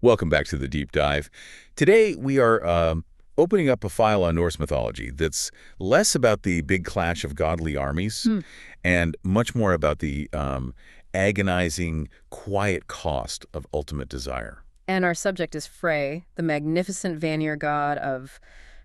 Welcome back to the Deep Dive. Today we are opening up a file on Norse mythology that's less about the big clash of godly armies and much more about the agonizing, quiet cost of ultimate desire. And our subject is Frey, the magnificent Vanir god of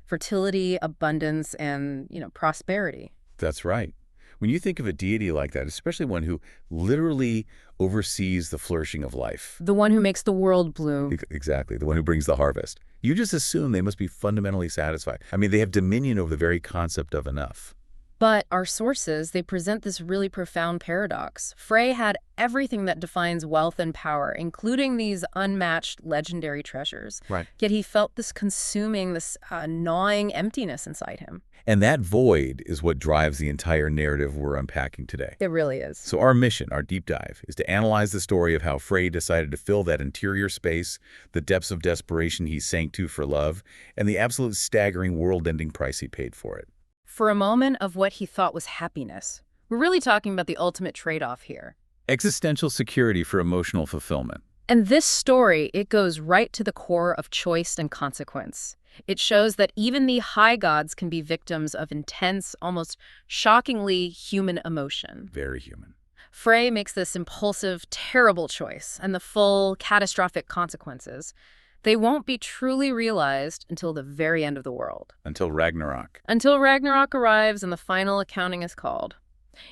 fertility, abundance, and, prosperity. That's right. When you think of a deity like that, especially one who literally oversees the flourishing of life. The one who makes the world bloom. Exactly, the one who brings the harvest. You just assume they must be fundamentally satisfied. I mean, they have dominion over the very concept of enough. But our sources, they present this really profound paradox. Frey had everything that defines wealth and power, including these unmatched legendary treasures. Right. Yet he felt this consuming, this gnawing emptiness inside him. And that void is what drives the entire narrative we're unpacking today. It really is. So our mission, our deep dive, is to analyze the story of how Frey decided to fill that interior space, the depths of desperation he sank to for love, and the absolute staggering world-ending price he paid for it. For a moment of what he thought was happiness. We're really talking about the ultimate trade-off here. Existential security for emotional fulfillment. And this story, it goes right to the core of choice and consequence. It shows that even the high gods can be victims of intense, almost shockingly human emotion. Very human. Frey makes this impulsive, terrible choice, and the full, catastrophic consequences, they won't be truly realized until the very end of the world. Until Ragnarok. Until Ragnarok arrives and the final accounting is called.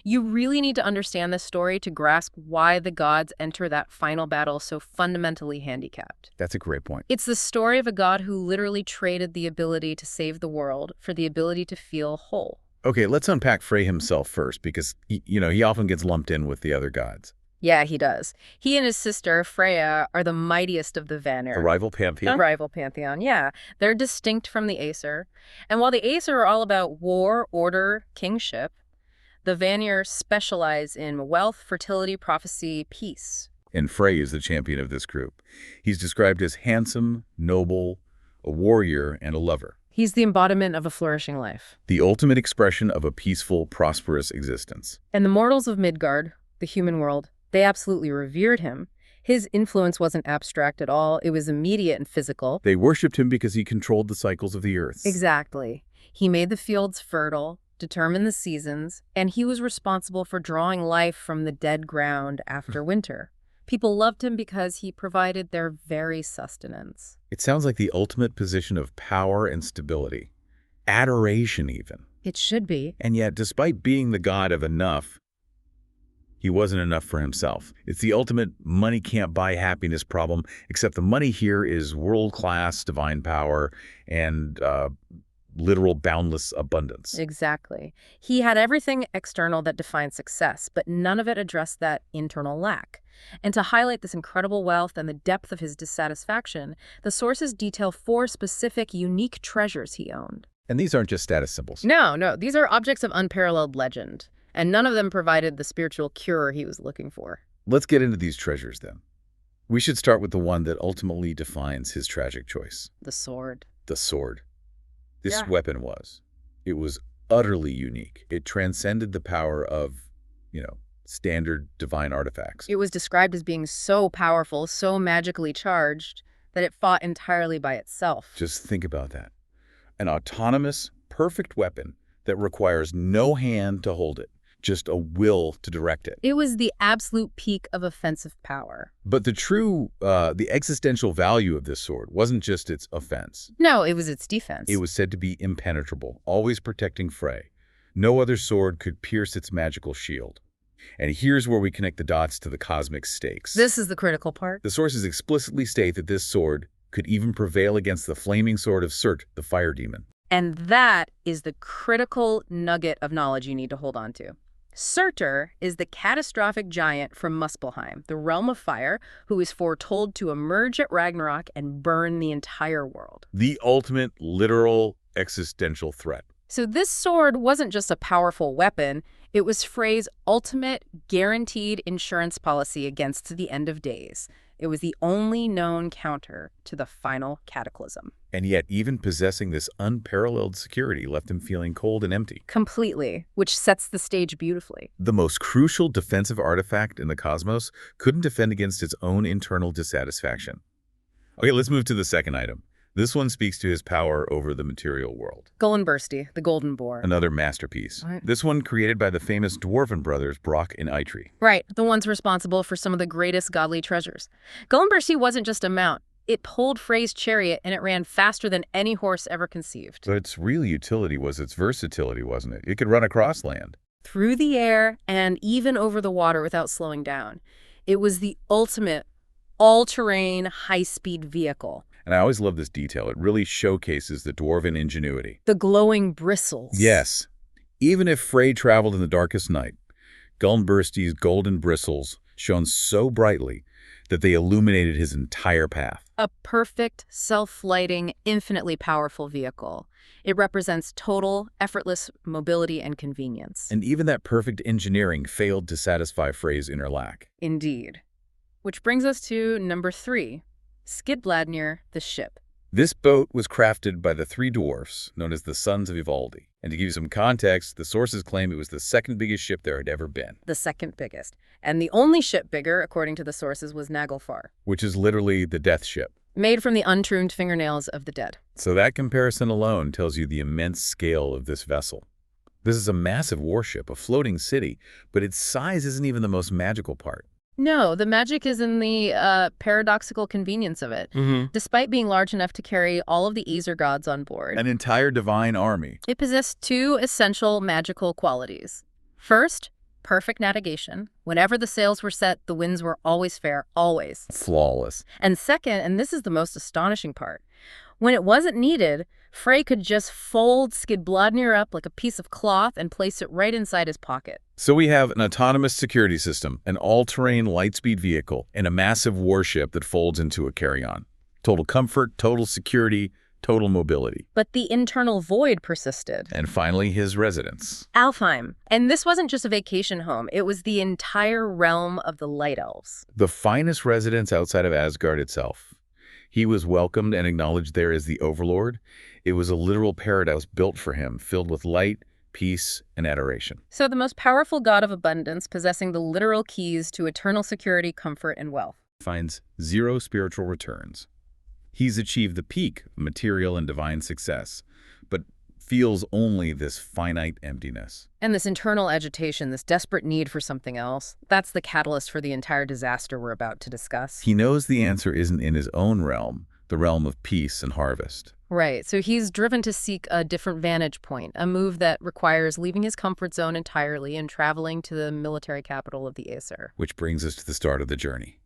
You really need to understand this story to grasp why the gods enter that final battle so fundamentally handicapped. That's a great point. It's the story of a god who literally traded the ability to save the world for the ability to feel whole. Okay, let's unpack Frey himself first, because, he often gets lumped in with the other gods. Yeah, he does. He and his sister, Freya, are the mightiest of the Vanir. The rival pantheon? The rival pantheon, yeah. They're distinct from the Aesir. And while the Aesir are all about war, order, kingship, the Vanir specialize in wealth, fertility, prophecy, peace. And Frey is the champion of this group. He's described as handsome, noble, a warrior, and a lover. He's the embodiment of a flourishing life. The ultimate expression of a peaceful, prosperous existence. And the mortals of Midgard, the human world, they absolutely revered him. His influence wasn't abstract at all. It was immediate and physical. They worshipped him because he controlled the cycles of the earth. Exactly. He made the fields fertile, determined the seasons, and he was responsible for drawing life from the dead ground after winter. People loved him because he provided their very sustenance. It sounds like the ultimate position of power and stability. Adoration, even. It should be. And yet, despite being the god of enough, he wasn't enough for himself. It's the ultimate money can't buy happiness problem, except the money here is world-class divine power and literal boundless abundance. Exactly. He had everything external that defined success, but none of it addressed that internal lack. And to highlight this incredible wealth and the depth of his dissatisfaction, the sources detail 4 specific, unique treasures he owned. And these aren't just status symbols. No. These are objects of unparalleled legend. And none of them provided the spiritual cure he was looking for. Let's get into these treasures, then. We should start with the one that ultimately defines his tragic choice. The sword. The sword. This weapon was. It was utterly unique. It transcended the power of, standard divine artifacts. It was described as being so powerful, so magically charged, that it fought entirely by itself. Just think about that. An autonomous, perfect weapon that requires no hand to hold it. Just a will to direct it. It was the absolute peak of offensive power. But the existential value of this sword wasn't just its offense. No, it was its defense. It was said to be impenetrable, always protecting Frey. No other sword could pierce its magical shield. And here's where we connect the dots to the cosmic stakes. This is the critical part. The sources explicitly state that this sword could even prevail against the flaming sword of Surt, the fire demon. And that is the critical nugget of knowledge you need to hold on to. Surtur is the catastrophic giant from Muspelheim, the realm of fire, who is foretold to emerge at Ragnarok and burn the entire world. The ultimate, literal, existential threat. So this sword wasn't just a powerful weapon, it was Frey's ultimate, guaranteed insurance policy against the end of days. It was the only known counter to the final cataclysm. And yet, even possessing this unparalleled security left him feeling cold and empty. Completely, which sets the stage beautifully. The most crucial defensive artifact in the cosmos couldn't defend against its own internal dissatisfaction. Okay, let's move to the second item. This one speaks to his power over the material world. Gullinbursti, the Golden Boar. Another masterpiece. Right. This one created by the famous dwarven brothers Brock and Eitri. Right, the ones responsible for some of the greatest godly treasures. Gullinbursti wasn't just a mount. It pulled Frey's chariot, and it ran faster than any horse ever conceived. But its real utility was its versatility, wasn't it? It could run across land. Through the air and even over the water without slowing down. It was the ultimate all-terrain, high-speed vehicle. And I always love this detail. It really showcases the dwarven ingenuity. The glowing bristles. Yes. Even if Frey traveled in the darkest night, Gullinbursti's golden bristles shone so brightly that they illuminated his entire path. A perfect, self-lighting, infinitely powerful vehicle. It represents total, effortless mobility and convenience. And even that perfect engineering failed to satisfy Frey's inner lack. Indeed. Which brings us to number 3, Skidbladnir, the ship. This boat was crafted by the 3 dwarfs, known as the Sons of Ivaldi. And to give you some context, the sources claim it was the second biggest ship there had ever been. The second biggest. And the only ship bigger, according to the sources, was Naglfar. Which is literally the death ship. Made from the untrimmed fingernails of the dead. So that comparison alone tells you the immense scale of this vessel. This is a massive warship, a floating city, but its size isn't even the most magical part. No, the magic is in the paradoxical convenience of it. Despite being large enough to carry all of the Aesir gods on board, An entire divine army. it possessed 2 essential magical qualities. First, perfect navigation. Whenever the sails were set, the winds were always fair, always. Flawless. And second, and this is the most astonishing part, when it wasn't needed, Frey could just fold Skidbladnir up like a piece of cloth and place it right inside his pocket. So we have an autonomous security system, an all-terrain light-speed vehicle, and a massive warship that folds into a carry-on. Total comfort, total security, total mobility. But the internal void persisted. And finally, his residence. Alfheim. And this wasn't just a vacation home. It was the entire realm of the Light Elves. The finest residence outside of Asgard itself. He was welcomed and acknowledged there as the Overlord. It was a literal paradise built for him, filled with light, peace, and adoration. So the most powerful god of abundance, possessing the literal keys to eternal security, comfort, and wealth. Finds 0 spiritual returns. He's achieved the peak of material and divine success, but feels only this finite emptiness. And this internal agitation, this desperate need for something else, that's the catalyst for the entire disaster we're about to discuss. He knows the answer isn't in his own realm, the realm of peace and harvest. Right, so he's driven to seek a different vantage point, a move that requires leaving his comfort zone entirely and traveling to the military capital of the Aesir. Which brings us to the start of the journey.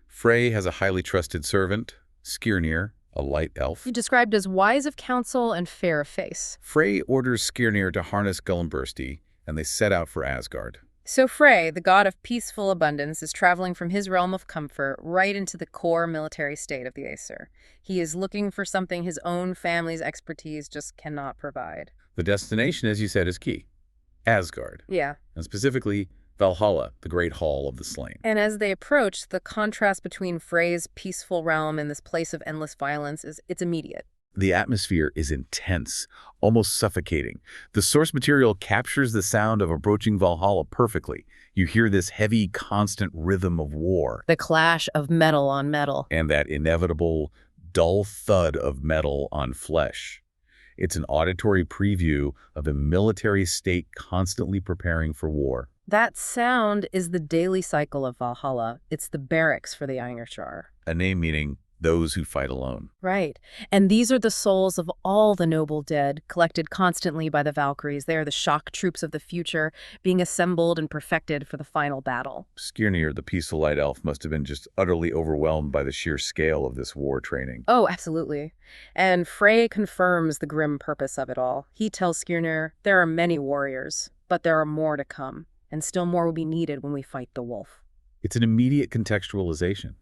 Frey has a highly trusted servant, Skirnir, a light elf. He's described as wise of counsel and fair of face. Frey orders Skirnir to harness Gullinbursti, and they set out for Asgard. So Frey, the god of peaceful abundance, is traveling from his realm of comfort right into the core military state of the Aesir. He is looking for something his own family's expertise just cannot provide. The destination, as you said, is key. Asgard. Yeah. And specifically, Valhalla, the great hall of the slain. And as they approach, the contrast between Frey's peaceful realm and this place of endless violence it's immediate. The atmosphere is intense, almost suffocating. The source material captures the sound of approaching Valhalla perfectly. You hear this heavy, constant rhythm of war. The clash of metal on metal. And that inevitable, dull thud of metal on flesh. It's an auditory preview of a military state constantly preparing for war. That sound is the daily cycle of Valhalla. It's the barracks for the Einherjar. A name meaning those who fight alone. Right. And these are the souls of all the noble dead, collected constantly by the Valkyries. They are the shock troops of the future, being assembled and perfected for the final battle. Skirnir, the peaceful light elf, must have been just utterly overwhelmed by the sheer scale of this war training. Oh, absolutely. And Frey confirms the grim purpose of it all. He tells Skirnir, there are many warriors, but there are more to come, and still more will be needed when we fight the wolf. It's an immediate contextualization.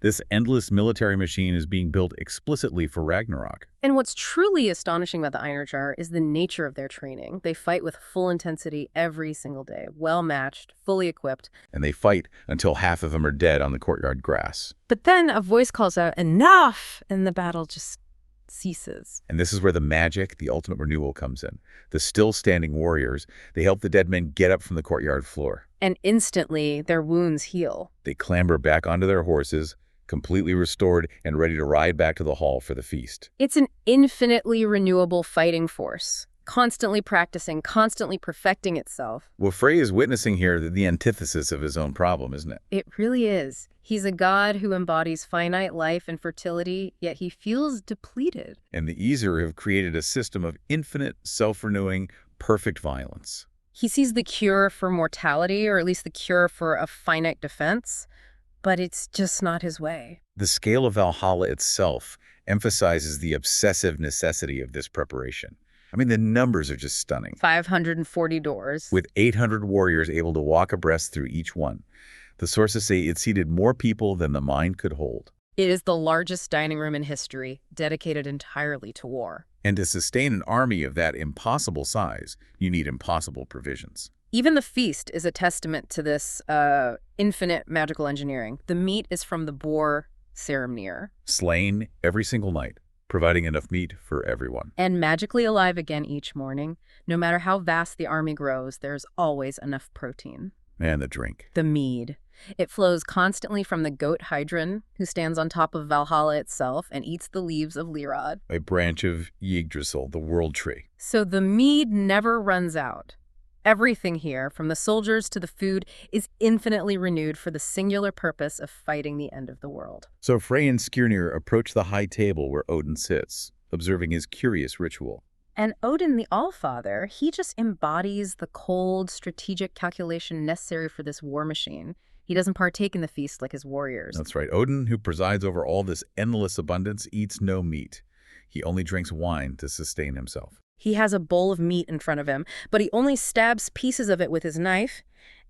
This endless military machine is being built explicitly for Ragnarok. And what's truly astonishing about the Einherjar is the nature of their training. They fight with full intensity every single day, well-matched, fully equipped. And they fight until half of them are dead on the courtyard grass. But then a voice calls out, enough! And the battle just ceases. And this is where the magic, the ultimate renewal comes in. The still-standing warriors, they help the dead men get up from the courtyard floor. And instantly, their wounds heal. They clamber back onto their horses, completely restored and ready to ride back to the hall for the feast. It's an infinitely renewable fighting force, constantly practicing, constantly perfecting itself. Well, Frey is witnessing here the antithesis of his own problem, isn't it? It really is. He's a god who embodies finite life and fertility, yet he feels depleted. And the Aesir have created a system of infinite, self-renewing, perfect violence. He sees the cure for mortality, or at least the cure for a finite defense, but it's just not his way. The scale of Valhalla itself emphasizes the obsessive necessity of this preparation. I mean, the numbers are just stunning. 540 doors. With 800 warriors able to walk abreast through each one. The sources say it seated more people than the mind could hold. It is the largest dining room in history, dedicated entirely to war. And to sustain an army of that impossible size, you need impossible provisions. Even the feast is a testament to this infinite magical engineering. The meat is from the boar Saramnir. Slain every single night, providing enough meat for everyone. And magically alive again each morning. No matter how vast the army grows, there's always enough protein. And the drink. The mead. It flows constantly from the goat Hydron, who stands on top of Valhalla itself and eats the leaves of Lirod, A branch of Yggdrasil, the world tree. So the mead never runs out. Everything here, from the soldiers to the food, is infinitely renewed for the singular purpose of fighting the end of the world. So Frey and Skirnir approach the high table where Odin sits, observing his curious ritual. And Odin, the Allfather, he just embodies the cold, strategic calculation necessary for this war machine. He doesn't partake in the feast like his warriors. That's right. Odin, who presides over all this endless abundance, eats no meat. He only drinks wine to sustain himself. He has a bowl of meat in front of him, but he only stabs pieces of it with his knife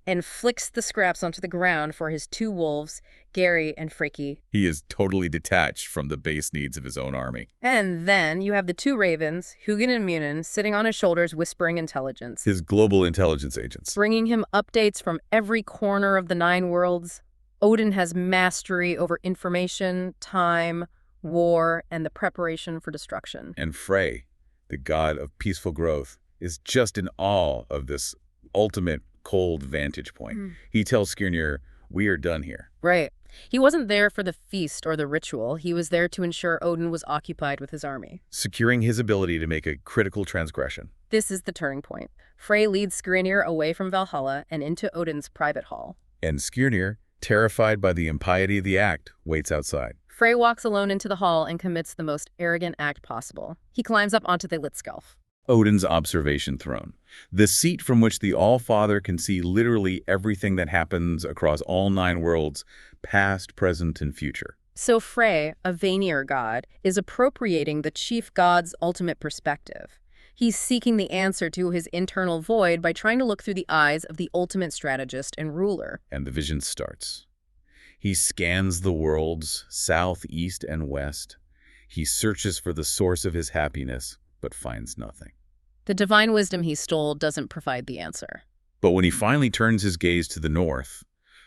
and flicks the scraps onto the ground for his two wolves, Gerd and Frey. He is totally detached from the base needs of his own army. And then you have the two ravens, Hugin and Munin, sitting on his shoulders whispering intelligence. His global intelligence agents. Bringing him updates from every corner of the 9 worlds. Odin has mastery over information, time, war, and the preparation for destruction. And Frey, the god of peaceful growth, is just in awe of this ultimate cold vantage point. He tells Skirnir, "We are done here." Right. He wasn't there for the feast or the ritual. He was there to ensure Odin was occupied with his army, securing his ability to make a critical transgression. This is the turning point. Frey leads Skirnir away from Valhalla and into Odin's private hall. And Skirnir, terrified by the impiety of the act, waits outside. Frey walks alone into the hall and commits the most arrogant act possible. He climbs up onto the Litskelf, Odin's observation throne, the seat from which the All-Father can see literally everything that happens across all 9 worlds, past, present, and future. So Frey, a Vanir god, is appropriating the chief god's ultimate perspective. He's seeking the answer to his internal void by trying to look through the eyes of the ultimate strategist and ruler. And the vision starts. He scans the worlds, south, east, and west. He searches for the source of his happiness, but finds nothing. The divine wisdom he stole doesn't provide the answer. But when he finally turns his gaze to the north,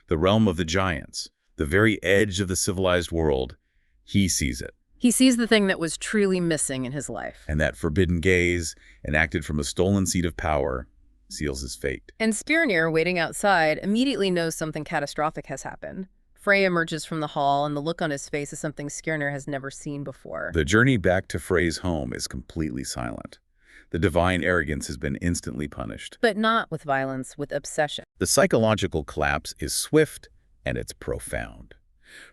the realm of the giants, the very edge of the civilized world, he sees it. He sees the thing that was truly missing in his life. And that forbidden gaze, enacted from a stolen seat of power, seals his fate. And Skirnir, waiting outside, immediately knows something catastrophic has happened. Frey emerges from the hall, and the look on his face is something Skirnir has never seen before. The journey back to Frey's home is completely silent. The divine arrogance has been instantly punished. But not with violence, with obsession. The psychological collapse is swift, and it's profound.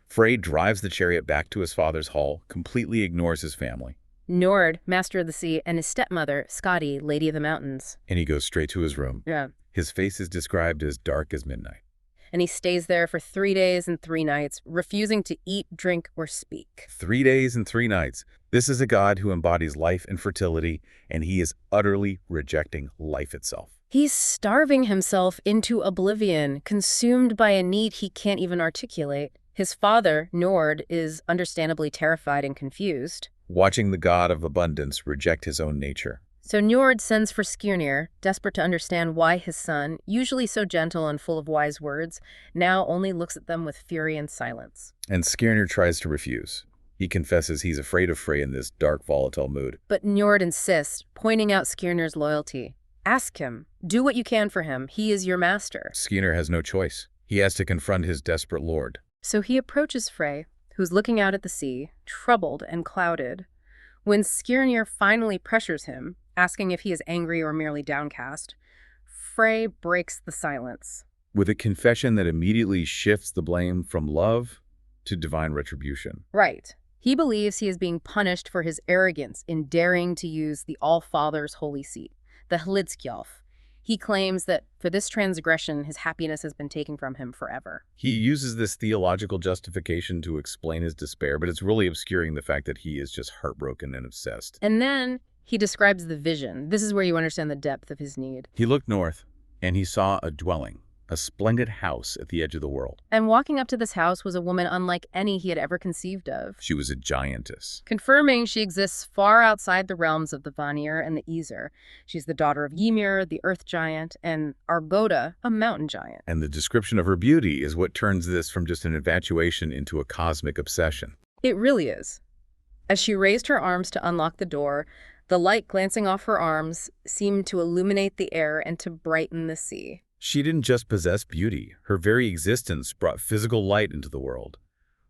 Frey drives the chariot back to his father's hall, completely ignores his family. Njord, master of the sea, and his stepmother, Skadi, lady of the mountains. And he goes straight to his room. Yeah. His face is described as dark as midnight. And he stays there for 3 days and 3 nights, refusing to eat, drink, or speak. 3 days and 3 nights. This is a god who embodies life and fertility, and he is utterly rejecting life itself. He's starving himself into oblivion, consumed by a need he can't even articulate. His father, Njord, is understandably terrified and confused, watching the god of abundance reject his own nature. So Njord sends for Skirnir, desperate to understand why his son, usually so gentle and full of wise words, now only looks at them with fury and silence. And Skirnir tries to refuse. He confesses he's afraid of Frey in this dark, volatile mood. But Njord insists, pointing out Skirnir's loyalty. Ask him. Do what you can for him. He is your master. Skirnir has no choice. He has to confront his desperate lord. So he approaches Frey, who's looking out at the sea, troubled and clouded. When Skirnir finally pressures him, asking if he is angry or merely downcast, Frey breaks the silence. With a confession that immediately shifts the blame from love to divine retribution. Right. He believes he is being punished for his arrogance in daring to use the All-Father's holy seat, the Hlidskjalf. He claims that for this transgression, his happiness has been taken from him forever. He uses this theological justification to explain his despair, but it's really obscuring the fact that he is just heartbroken and obsessed. And then he describes the vision. This is where you understand the depth of his need. He looked north, and he saw a dwelling, a splendid house at the edge of the world. And walking up to this house was a woman unlike any he had ever conceived of. She was a giantess. Confirming she exists far outside the realms of the Vanir and the Aesir. She's the daughter of Ymir, the earth giant, and Argoda, a mountain giant. And the description of her beauty is what turns this from just an infatuation into a cosmic obsession. It really is. As she raised her arms to unlock the door, the light glancing off her arms seemed to illuminate the air and to brighten the sea. She didn't just possess beauty. Her very existence brought physical light into the world.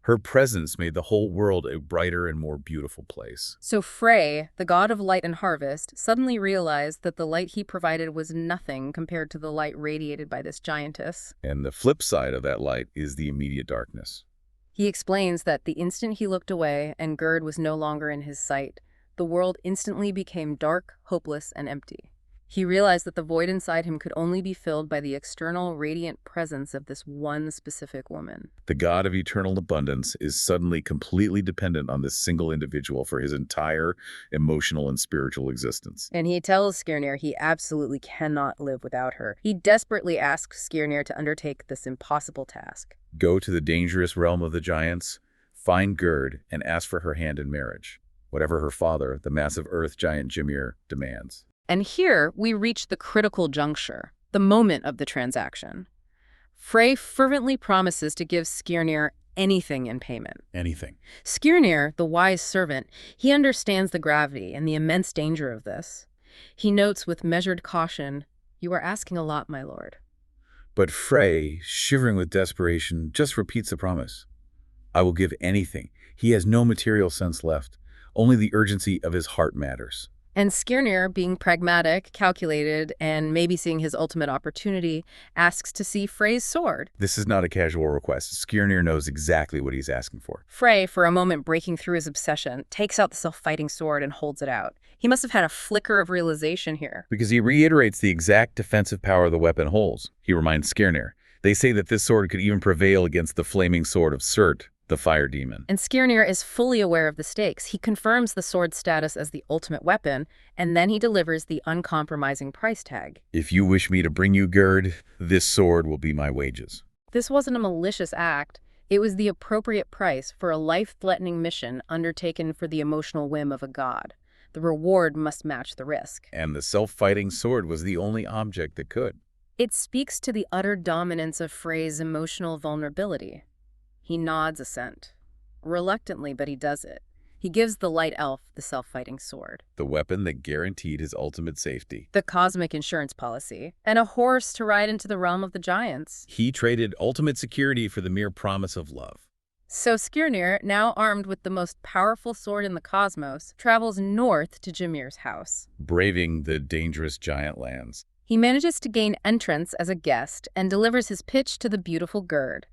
Her presence made the whole world a brighter and more beautiful place. So Frey, the god of light and harvest, suddenly realized that the light he provided was nothing compared to the light radiated by this giantess. And the flip side of that light is the immediate darkness. He explains that the instant he looked away and Gerd was no longer in his sight, the world instantly became dark, hopeless, and empty. He realized that the void inside him could only be filled by the external, radiant presence of this one specific woman. The God of eternal abundance is suddenly completely dependent on this single individual for his entire emotional and spiritual existence. And he tells Skirnir he absolutely cannot live without her. He desperately asks Skirnir to undertake this impossible task. Go to the dangerous realm of the giants, find Gerd, and ask for her hand in marriage, whatever her father, the massive earth giant Ymir, demands. And here we reach the critical juncture, the moment of the transaction. Frey fervently promises to give Skirnir anything in payment. Anything. Skirnir, the wise servant, he understands the gravity and the immense danger of this. He notes with measured caution, "You are asking a lot, my lord." But Frey, shivering with desperation, just repeats the promise. I will give anything. He has no material sense left. Only the urgency of his heart matters. And Skirnir, being pragmatic, calculated, and maybe seeing his ultimate opportunity, asks to see Frey's sword. This is not a casual request. Skirnir knows exactly what he's asking for. Frey, for a moment breaking through his obsession, takes out the self-fighting sword and holds it out. He must have had a flicker of realization here. Because he reiterates the exact defensive power the weapon holds. He reminds Skirnir. They say that this sword could even prevail against the flaming sword of Surt, the fire demon. And Skirnir is fully aware of the stakes. He confirms the sword's status as the ultimate weapon, and then he delivers the uncompromising price tag. If you wish me to bring you Gerd, this sword will be my wages. This wasn't a malicious act. It was the appropriate price for a life-threatening mission undertaken for the emotional whim of a god. The reward must match the risk. And the self-fighting sword was the only object that could. It speaks to the utter dominance of Frey's emotional vulnerability. He nods assent. Reluctantly, but he does it. He gives the light elf the self-fighting sword, The weapon that guaranteed his ultimate safety. the cosmic insurance policy, and a horse to ride into the realm of the giants. He traded ultimate security for the mere promise of love. So Skirnir, now armed with the most powerful sword in the cosmos, travels north to Ymir's house. Braving the dangerous giant lands. He manages to gain entrance as a guest and delivers his pitch to the beautiful Gerd.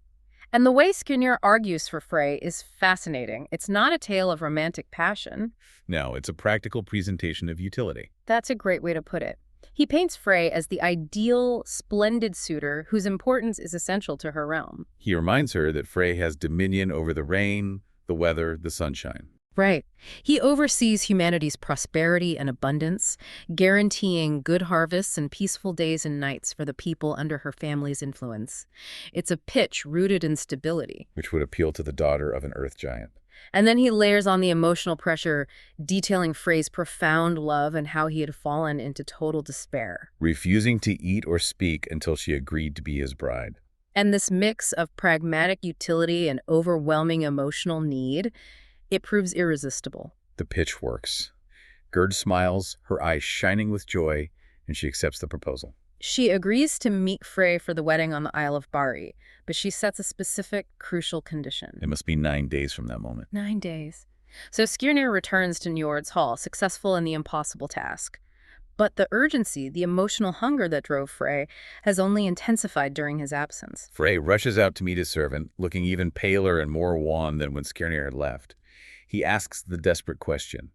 And the way Skirnir argues for Frey is fascinating. It's not a tale of romantic passion. No, it's a practical presentation of utility. That's a great way to put it. He paints Frey as the ideal, splendid suitor whose importance is essential to her realm. He reminds her that Frey has dominion over the rain, the weather, the sunshine. Right. He oversees humanity's prosperity and abundance, guaranteeing good harvests and peaceful days and nights for the people under her family's influence. It's a pitch rooted in stability. Which would appeal to the daughter of an earth giant. And then he layers on the emotional pressure, detailing Frey's profound love and how he had fallen into total despair. Refusing to eat or speak until she agreed to be his bride. And this mix of pragmatic utility and overwhelming emotional need, it proves irresistible. The pitch works. Gerd smiles, her eyes shining with joy, and she accepts the proposal. She agrees to meet Frey for the wedding on the Isle of Bari, but she sets a specific, crucial condition. It must be 9 days from that moment. 9 days. So Skirnir returns to Njord's hall, successful in the impossible task. But the urgency, the emotional hunger that drove Frey, has only intensified during his absence. Frey rushes out to meet his servant, looking even paler and more wan than when Skirnir had left. He asks the desperate question,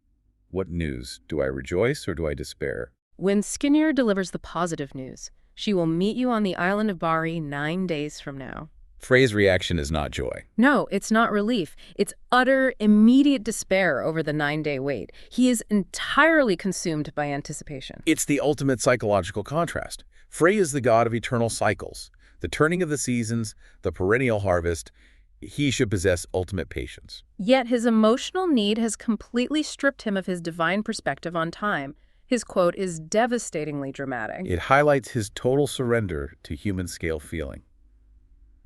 "What news? Do I rejoice or do I despair?" When Skirnir delivers the positive news, she will meet you on the island of Bari 9 days from now. Frey's reaction is not joy. No, it's not relief. It's utter, immediate despair over the 9-day wait. He is entirely consumed by anticipation. It's the ultimate psychological contrast. Frey is the god of eternal cycles, the turning of the seasons, the perennial harvest. He should possess ultimate patience. Yet his emotional need has completely stripped him of his divine perspective on time. His quote is devastatingly dramatic. It highlights his total surrender to human-scale feeling.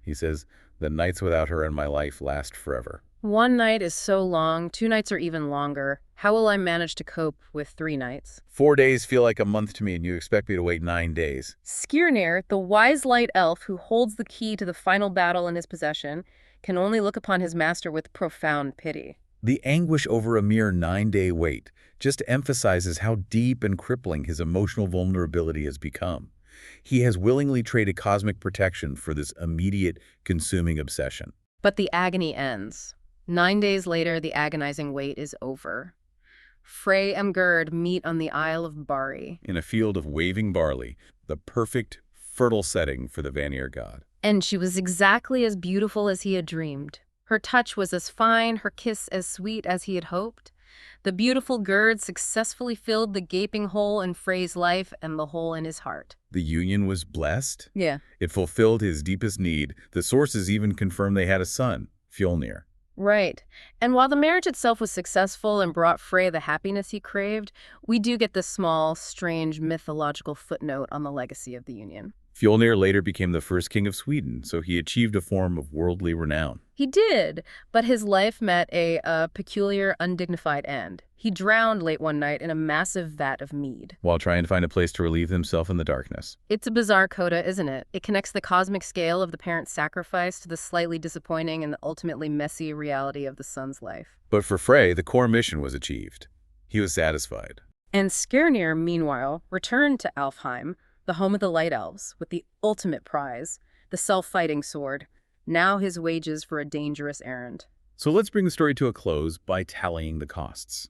He says, "The nights without her in my life last forever." 1 night is so long, 2 nights are even longer. How will I manage to cope with 3 nights? 4 days feel like a month to me, and you expect me to wait 9 days. Skirnir, the wise light elf who holds the key to the final battle in his possession, can only look upon his master with profound pity. The anguish over a mere 9-day wait just emphasizes how deep and crippling his emotional vulnerability has become. He has willingly traded cosmic protection for this immediate, consuming obsession. But the agony ends. 9 days later, the agonizing wait is over. Frey and Gerd meet on the Isle of Bari. In a field of waving barley, the perfect, fertile setting for the Vanir god. And she was exactly as beautiful as he had dreamed. Her touch was as fine, her kiss as sweet as he had hoped. The beautiful Gerd successfully filled the gaping hole in Frey's life and the hole in his heart. The union was blessed. Yeah. It fulfilled his deepest need. The sources even confirm they had a son, Fjolnir. Right. And while the marriage itself was successful and brought Frey the happiness he craved, we do get this small, strange, mythological footnote on the legacy of the union. Fjolnir later became the first king of Sweden, so he achieved a form of worldly renown. He did, but his life met a peculiar, undignified end. He drowned late one night in a massive vat of mead. While trying to find a place to relieve himself in the darkness. It's a bizarre coda, isn't it? It connects the cosmic scale of the parent's sacrifice to the slightly disappointing and ultimately messy reality of the son's life. But for Frey, the core mission was achieved. He was satisfied. And Skirnir, meanwhile, returned to Alfheim, the home of the Light Elves, with the ultimate prize, the self-fighting sword, now his wages for a dangerous errand. So let's bring the story to a close by tallying the costs.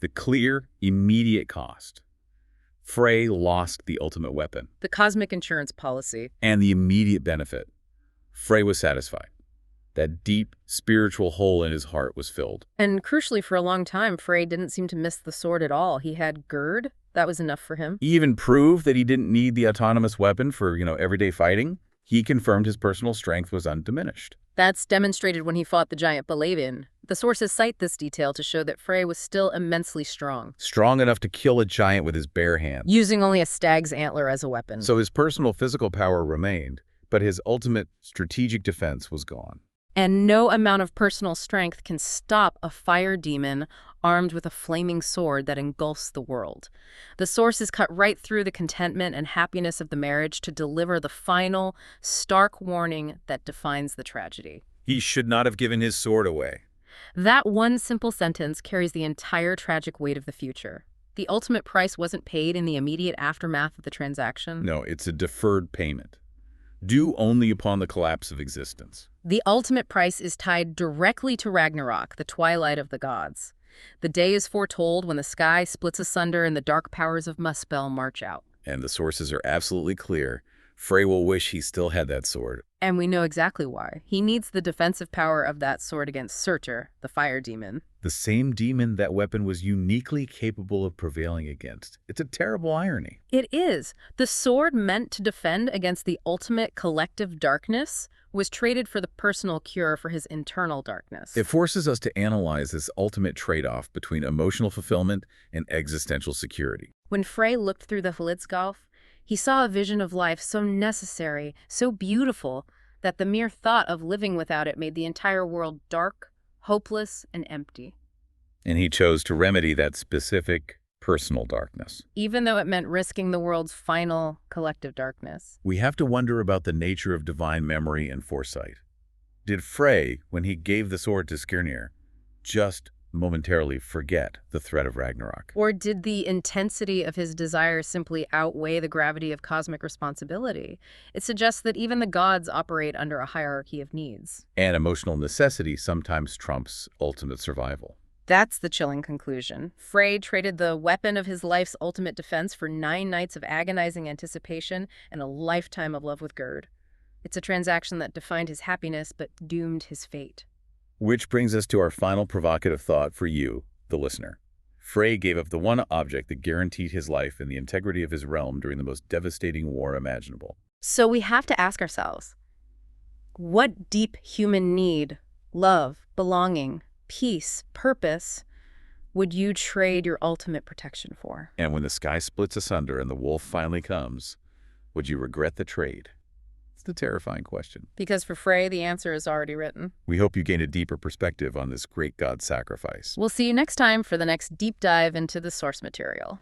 The clear, immediate cost. Frey lost the ultimate weapon. The cosmic insurance policy. And the immediate benefit. Frey was satisfied. That deep, spiritual hole in his heart was filled. And crucially, for a long time, Frey didn't seem to miss the sword at all. He had Gerd. That was enough for him. He even proved that he didn't need the autonomous weapon for, everyday fighting. He confirmed his personal strength was undiminished. That's demonstrated when he fought the giant Balavin. The sources cite this detail to show that Frey was still immensely strong. Strong enough to kill a giant with his bare hands. Using only a stag's antler as a weapon. So his personal physical power remained, but his ultimate strategic defense was gone. And no amount of personal strength can stop a fire demon armed with a flaming sword that engulfs the world. The sources cut right through the contentment and happiness of the marriage to deliver the final, stark warning that defines the tragedy. He should not have given his sword away. That one simple sentence carries the entire tragic weight of the future. The ultimate price wasn't paid in the immediate aftermath of the transaction. No, it's a deferred payment, due only upon the collapse of existence. The ultimate price is tied directly to Ragnarok, the twilight of the gods. The day is foretold when the sky splits asunder and the dark powers of Muspel march out. And the sources are absolutely clear. Frey will wish he still had that sword. And we know exactly why. He needs the defensive power of that sword against Surtur, the fire demon. The same demon that weapon was uniquely capable of prevailing against. It's a terrible irony. It is. The sword meant to defend against the ultimate collective darkness was traded for the personal cure for his internal darkness. It forces us to analyze this ultimate trade-off between emotional fulfillment and existential security. When Frey looked through the Hlidskjalf, he saw a vision of life so necessary, so beautiful, that the mere thought of living without it made the entire world dark, hopeless, and empty. And he chose to remedy that specific, personal darkness. Even though it meant risking the world's final collective darkness. We have to wonder about the nature of divine memory and foresight. Did Frey, when he gave the sword to Skirnir, just momentarily forget the threat of Ragnarok? Or did the intensity of his desire simply outweigh the gravity of cosmic responsibility? It suggests that even the gods operate under a hierarchy of needs. And emotional necessity sometimes trumps ultimate survival. That's the chilling conclusion. Frey traded the weapon of his life's ultimate defense for 9 nights of agonizing anticipation and a lifetime of love with Gerd. It's a transaction that defined his happiness but doomed his fate. Which brings us to our final provocative thought for you, the listener. Frey gave up the one object that guaranteed his life and the integrity of his realm during the most devastating war imaginable. So we have to ask ourselves, what deep human need, love, belonging, peace, purpose, would you trade your ultimate protection for? And when the sky splits asunder and the wolf finally comes, would you regret the trade? It's the terrifying question. Because for Frey, the answer is already written. We hope you gain a deeper perspective on this great god sacrifice. We'll see you next time for the next deep dive into the source material.